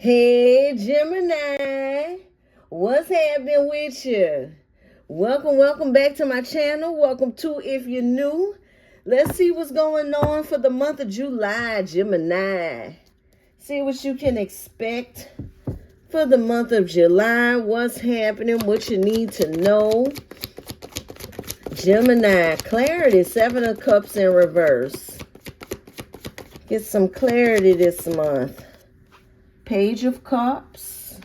Hey Gemini, what's happening with you? Welcome back to my channel. Welcome to if you're new. Let's see what's going on for the month of July, Gemini. See what you can expect for the month of July. What's happening, what you need to know. Gemini, clarity, 7 of Cups in reverse. Get some clarity this month. Page of Cups,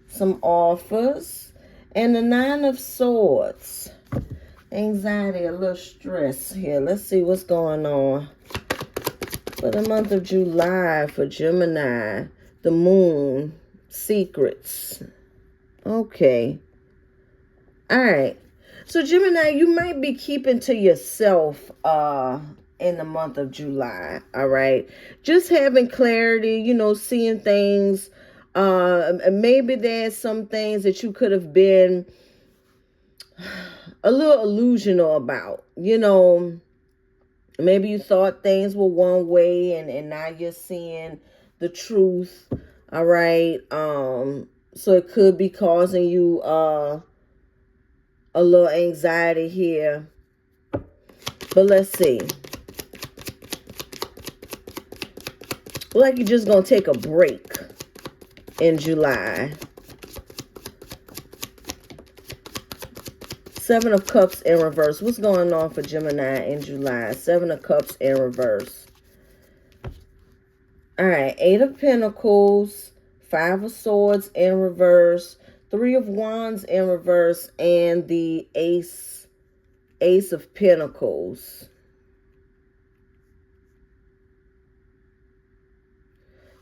some offers, and the 9 of Swords. Anxiety, a little stress here. Let's see what's going on for the month of July for Gemini. The Moon, secrets. Okay. All right. So Gemini, you might be keeping to yourself in the month of July, all right? Just having clarity, seeing things. Maybe there's some things that you could have been a little illusional about, Maybe you thought things were one way and now you're seeing the truth, all right? So it could be causing you a little anxiety here. But let's see. Like you're just going to take a break in July. 7 of Cups in reverse. What's going on for Gemini in July? 7 of Cups in reverse. All right. 8 of Pentacles. 5 of Swords in reverse. 3 of Wands in reverse. And the Ace of Pentacles.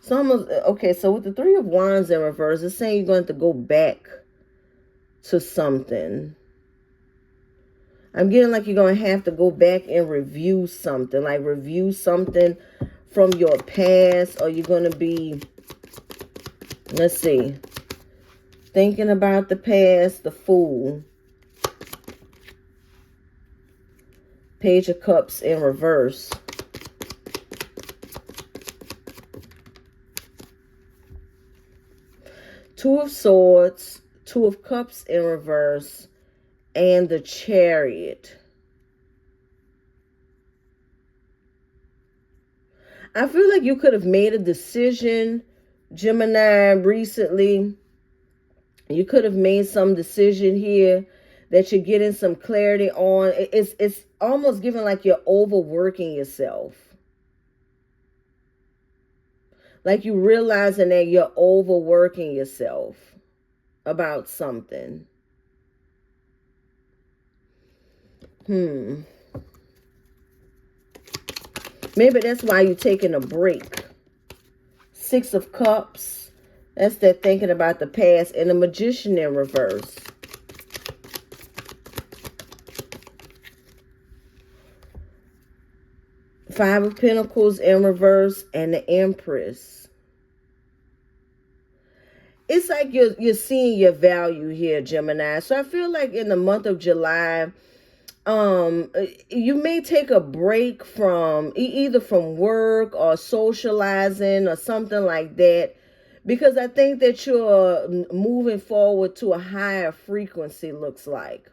So okay, so with the 3 of Wands in reverse, it's saying you're going to go back to something. I'm getting like you're going to have to go back and review something. Like review something from your past. Or you're going to be, let's see, thinking about the past, the Fool. Page of Cups in reverse. Two of Swords, 2 of Cups in reverse, and the Chariot. I feel like you could have made a decision, Gemini, recently. You could have made some decision here that you're getting some clarity on. It's almost giving like you're overworking yourself. Like you realizing that you're overworking yourself about something. Maybe that's why you're taking a break. 6 of Cups. That's that thinking about the past. And the Magician in reverse. Five of Pentacles in reverse and the Empress. It's like you're seeing your value here, Gemini. So I feel like in the month of July, you may take a break from either from work or socializing or something like that, because I think that you're moving forward to a higher frequency, looks like.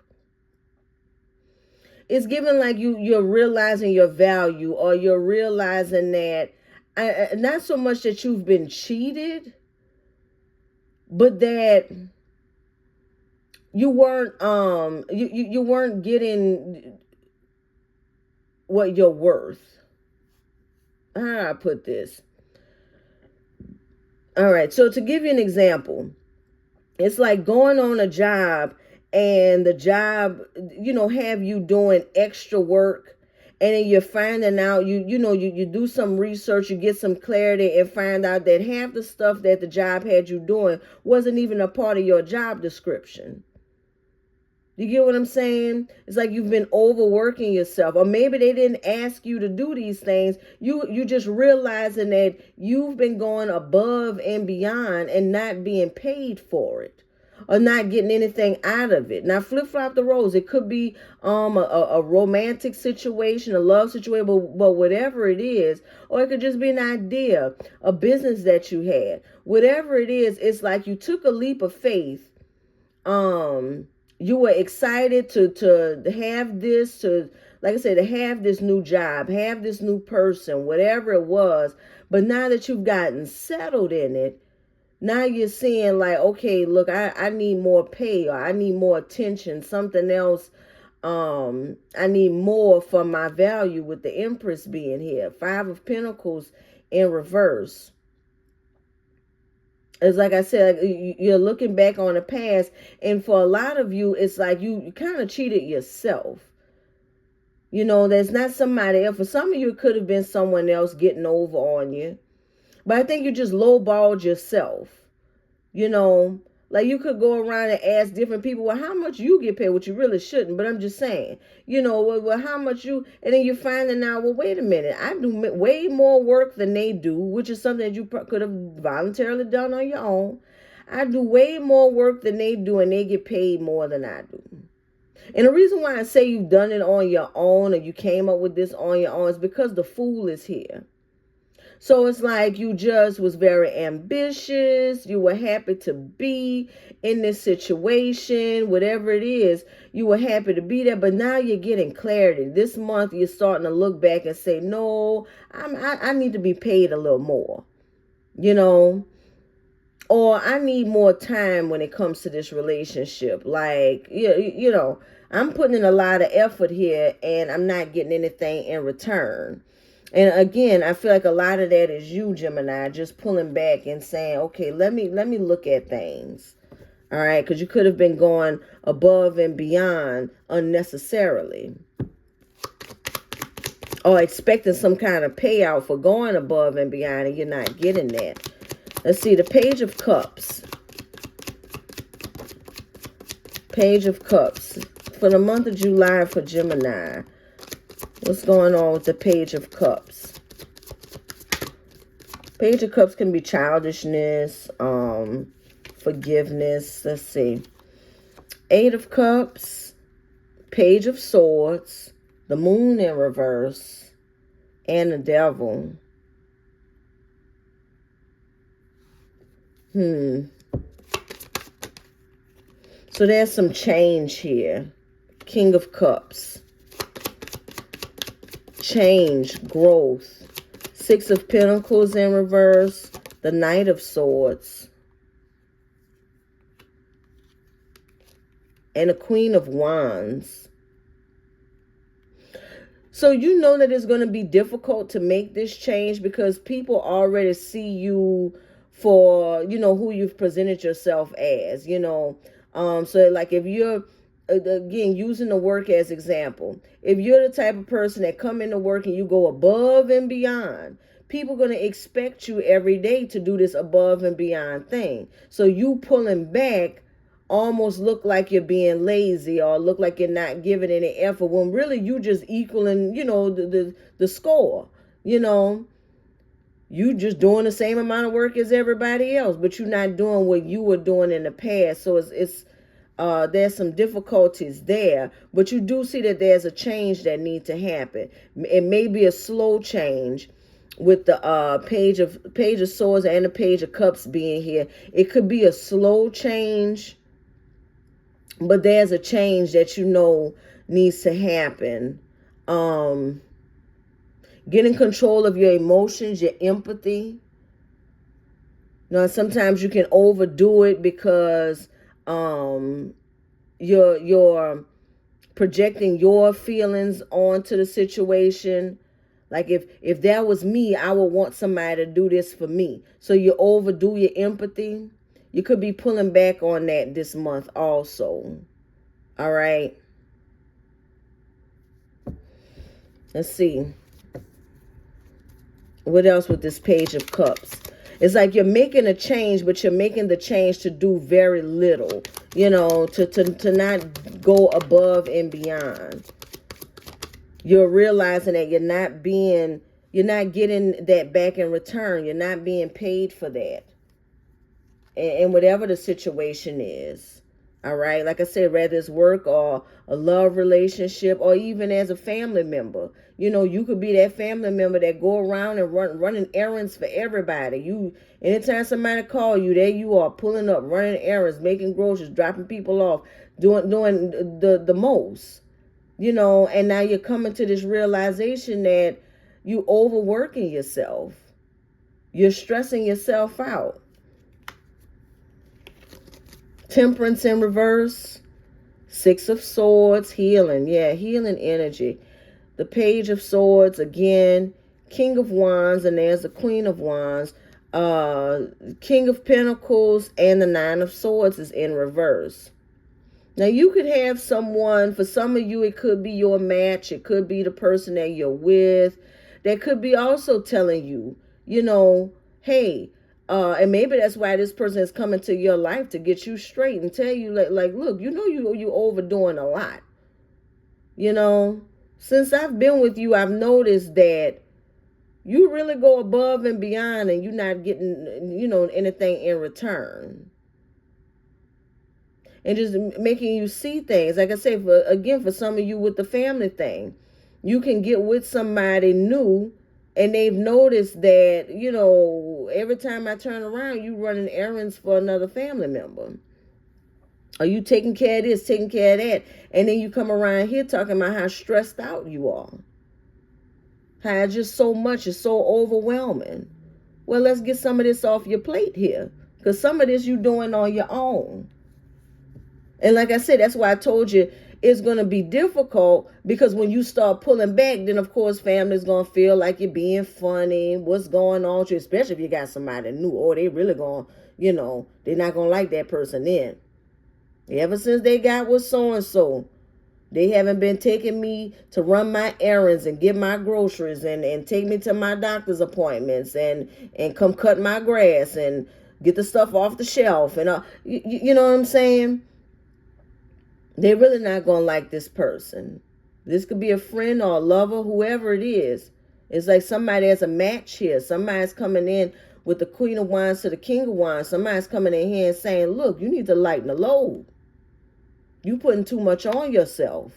It's given like you're realizing your value, or you're realizing that not so much that you've been cheated, but that you weren't you weren't getting what you're worth. How do I put this? All right, so to give you an example, it's like going on a job and the job, have you doing extra work, and then you're finding out, you do some research, you get some clarity and find out that half the stuff that the job had you doing wasn't even a part of your job description. You get what I'm saying? It's like you've been overworking yourself, or maybe they didn't ask you to do these things. You just realizing that you've been going above and beyond and not being paid for it. or not getting anything out of it. Now, flip-flop the roles. It could be a romantic situation, a love situation, but whatever it is, or it could just be an idea, a business that you had. Whatever it is, it's like you took a leap of faith. You were excited to have this, like I said, to have this new job, have this new person, whatever it was. But now that you've gotten settled in it, now you're seeing like, okay, look, I need more pay, or I need more attention, something else. I need more for my value, with the Empress being here. 5 of Pentacles in reverse. It's like I said, you're looking back on the past, and for a lot of you, it's like you kind of cheated yourself. You know, there's not somebody else. For some of you, it could have been someone else getting over on you. But I think you just lowballed yourself. You know, like you could go around and ask different people, well, how much you get paid, which you really shouldn't. But I'm just saying, you know, well, how much you, and then you're finding out, well, wait a minute, I do way more work than they do, which is something that you could have voluntarily done on your own. I do way more work than they do, and they get paid more than I do. And the reason why I say you've done it on your own, or you came up with this on your own, is because the Fool is here. So it's like you just was very ambitious. You were happy to be in this situation, whatever it is, you were happy to be there. But now you're getting clarity. This month you're starting to look back and say, no, I need to be paid a little more, you know, or I need more time when it comes to this relationship. Like, you know, I'm putting in a lot of effort here and I'm not getting anything in return. And again, I feel like a lot of that is you, Gemini, just pulling back and saying, okay, let me look at things. All right, because you could have been going above and beyond unnecessarily, or expecting some kind of payout for going above and beyond, and you're not getting that. Let's see, the Page of Cups. Page of Cups. For the month of July for Gemini. What's going on with the Page of Cups? Page of Cups can be childishness, forgiveness. Let's see. 8 of Cups, Page of Swords, the Moon in reverse, and the Devil. So there's some change here. King of Cups. Change, growth. 6 of Pentacles in reverse, the Knight of Swords, and the Queen of Wands. So you know that it's going to be difficult to make this change because people already see you for, you know, who you've presented yourself as, you know. So like if you're, again, using the work as example, if you're the type of person that come into work and you go above and beyond, people are going to expect you every day to do this above and beyond thing. So you pulling back almost look like you're being lazy, or look like you're not giving any effort, when really you just equaling, you know, the score. You know, you just doing the same amount of work as everybody else, but you're not doing what you were doing in the past. So it's there's some difficulties there, but you do see that there's a change that needs to happen. It may be a slow change with the Page of Swords and the Page of Cups being here. It could be a slow change, but there's a change that you know needs to happen. Getting control of your emotions, your empathy. Now, sometimes you can overdo it because you're projecting your feelings onto the situation. Like if that was me, I would want somebody to do this for me. So you overdo your empathy. You could be pulling back on that this month also. All right. Let's see. What else with this Page of Cups? It's like you're making a change, but you're making the change to do very little. You know, to not go above and beyond. You're realizing that you're not getting that back in return. You're not being paid for that. And whatever the situation is. All right. Like I said, whether it's work or a love relationship or even as a family member. You know, you could be that family member that go around and running errands for everybody. Anytime somebody call you, there you are, pulling up, running errands, making groceries, dropping people off, doing the most. You know, and now you're coming to this realization that you overworking yourself. You're stressing yourself out. Temperance in reverse. Six of Swords, healing. Yeah, healing energy. The Page of Swords, again. King of Wands, and there's the Queen of Wands. King of Pentacles, and the Nine of Swords is in reverse. Now, you could have someone, for some of you, it could be your match. It could be the person that you're with. That could be also telling you, you know, hey, and maybe that's why this person is coming to your life, to get you straight and tell you, like look, you know, you overdoing a lot. You know, since I've been with you, I've noticed that you really go above and beyond, and you're not getting, you know, anything in return. And just making you see things. Like I say, for some of you with the family thing, you can get with somebody new and they've noticed that, you know, every time I turn around, you running errands for another family member. Are you taking care of this, taking care of that? And then you come around here talking about how stressed out you are. How just so much is so overwhelming. Well, let's get some of this off your plate here. Because some of this you're doing on your own. And like I said, that's why I told you it's going to be difficult, because when you start pulling back, then of course family's going to feel like you're being funny. What's going on with you? Especially if you got somebody new. Or they really going to, you know, they're not going to like that person then. Ever since they got with so-and-so, they haven't been taking me to run my errands and get my groceries and take me to my doctor's appointments and come cut my grass and get the stuff off the shelf. And you know what I'm saying? They're really not going to like this person. This could be a friend or a lover, whoever it is. It's like somebody has a match here. Somebody's coming in with the Queen of Wands to the King of Wands. Somebody's coming in here and saying, look, you need to lighten the load. You putting too much on yourself.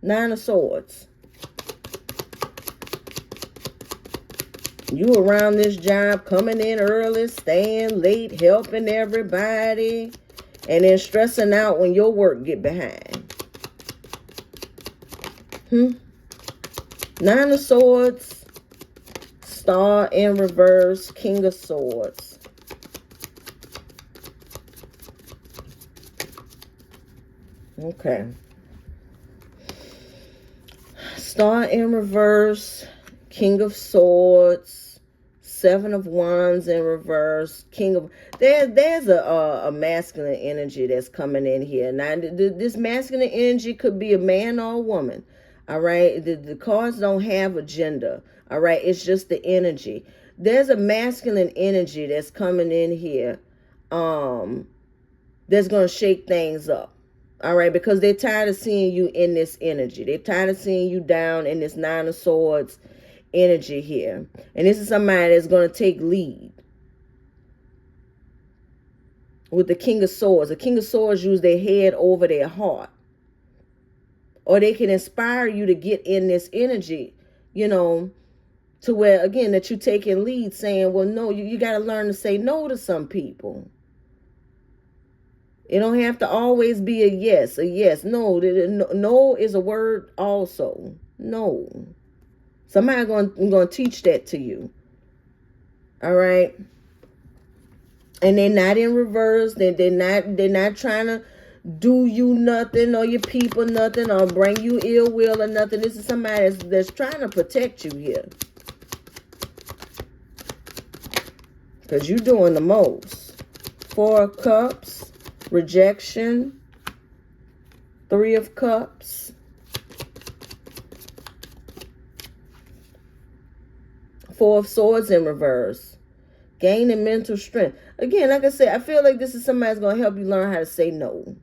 Nine of Swords. You around this job, coming in early, staying late, helping everybody, and then stressing out when your work get behind. Nine of Swords, Star in reverse, King of Swords. Okay. Star in reverse, King of Swords, Seven of Wands in reverse, King of... There's a masculine energy that's coming in here. Now, this masculine energy could be a man or a woman. All right? The cards don't have a gender. All right? It's just the energy. There's a masculine energy that's coming in here that's going to shake things up. All right? Because they're tired of seeing you in this energy. They're tired of seeing you down in this Nine of Swords energy here. And this is somebody that's going to take lead. With the King of Swords. The King of Swords use their head over their heart. Or they can inspire you to get in this energy, you know, to where, again, that you're taking lead, saying, well, no, you got to learn to say no to some people. It don't have to always be a yes, a yes. No, no is a word also. No. Somebody's going to teach that to you. All right. And they're not in reverse. They're not trying to do you nothing or your people nothing or bring you ill will or nothing. This is somebody that's trying to protect you here. Because you're doing the most. Four of Cups. Rejection. Three of Cups. Four of Swords in reverse. Gaining mental strength. Again, like I said, I feel like this is somebody that's going to help you learn how to say no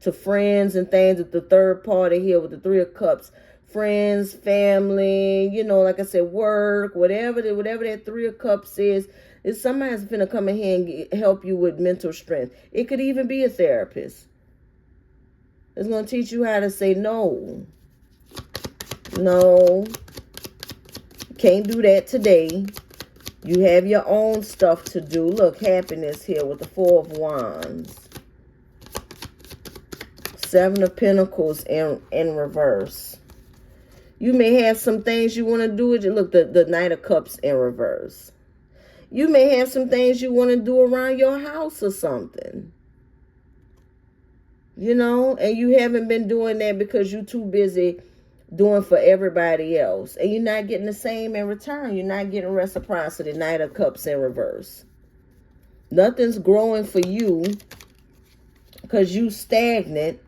to friends and things. With the third party here with the Three of Cups. Friends, family, you know, like I said, work, whatever that Three of Cups is. It's somebody that's finna come in here and help you with mental strength. It could even be a therapist. It's going to teach you how to say no. No. Can't do that today. You have your own stuff to do. Look, happiness here with the Four of Wands. Seven of Pentacles in reverse. You may have some things you want to do. Look, the Knight of Cups in reverse. You may have some things you want to do around your house or something. You know, and you haven't been doing that because you're too busy doing for everybody else. And you're not getting the same in return. You're not getting reciprocity. Knight of Cups in reverse. Nothing's growing for you because you stagnant.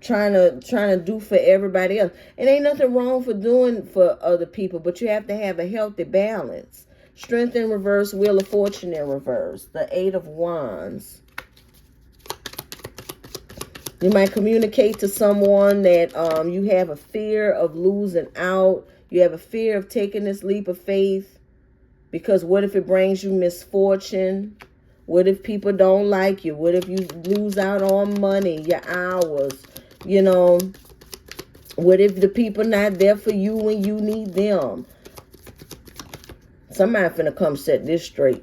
Trying to do for everybody else. It ain't nothing wrong for doing for other people, but you have to have a healthy balance. Strength in reverse, Wheel of Fortune in reverse. The Eight of Wands. You might communicate to someone that you have a fear of losing out. You have a fear of taking this leap of faith. Because what if it brings you misfortune? What if people don't like you? What if you lose out on money, your hours? You know, what if the people not there for you when you need them? Somebody finna come set this straight.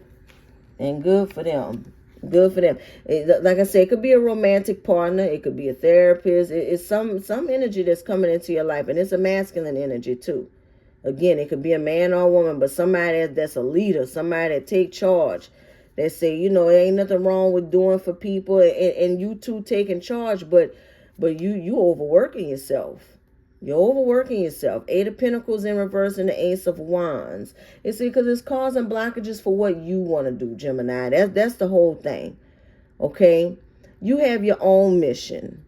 And good for them. Good for them. Like I said, it could be a romantic partner. It could be a therapist. It's some energy that's coming into your life. And it's a masculine energy too. Again, it could be a man or a woman, but somebody that's a leader. Somebody that take charge. They say, you know, there ain't nothing wrong with doing for people and you two taking charge, but you overworking yourself. You're overworking yourself. Eight of Pentacles in reverse and the Ace of Wands. It's because it's causing blockages for what you want to do, Gemini. That's the whole thing. Okay? You have your own mission.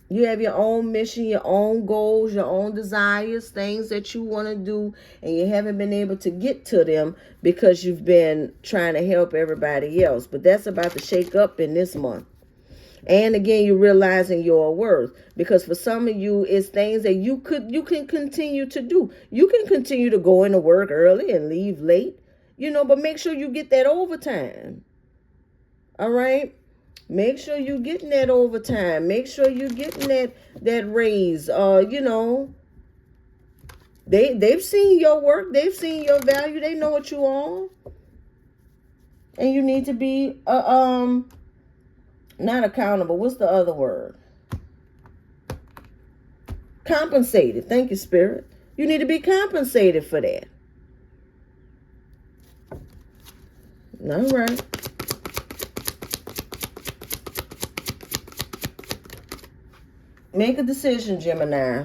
You have your own mission, your own goals, your own desires, things that you want to do, and you haven't been able to get to them because you've been trying to help everybody else. But that's about to shake up in this month. And again, you're realizing your worth, because for some of you, it's things that you can continue to do. You can continue to go into work early and leave late, you know, but make sure you get that overtime. All right? Make sure you're getting that overtime. Make sure you're getting that raise. You know, they've seen your work. They've seen your value. They know what you are. And you need to be not accountable. What's the other word? Compensated. Thank you, Spirit. You need to be compensated for that. All right. Make a decision, Gemini.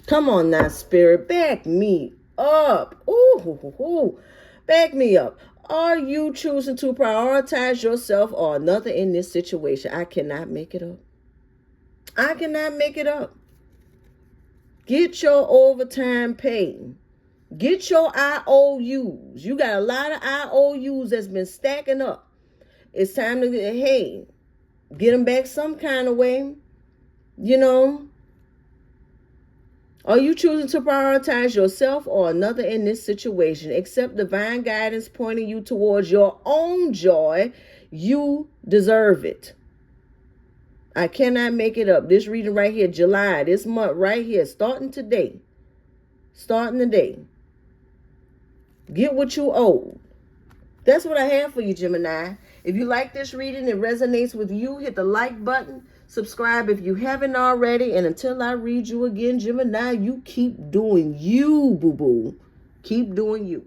Come on now, Spirit. Back me up. Ooh. Back me up. Are you choosing to prioritize yourself or another in this situation? I cannot make it up. I cannot make it up. Get your overtime pay. Get your IOUs. You got a lot of IOUs that's been stacking up. It's time to get them back some kind of way. You know, are you choosing to prioritize yourself or another in this situation? Accept divine guidance pointing you towards your own joy. You deserve it. I cannot make it up. This reading right here, July, this month right here, starting today. Starting today. Get what you owe. That's what I have for you, Gemini. If you like this reading, it resonates with you, hit the like button. Subscribe if you haven't already. And until I read you again, Gemini, you keep doing you, boo-boo. Keep doing you.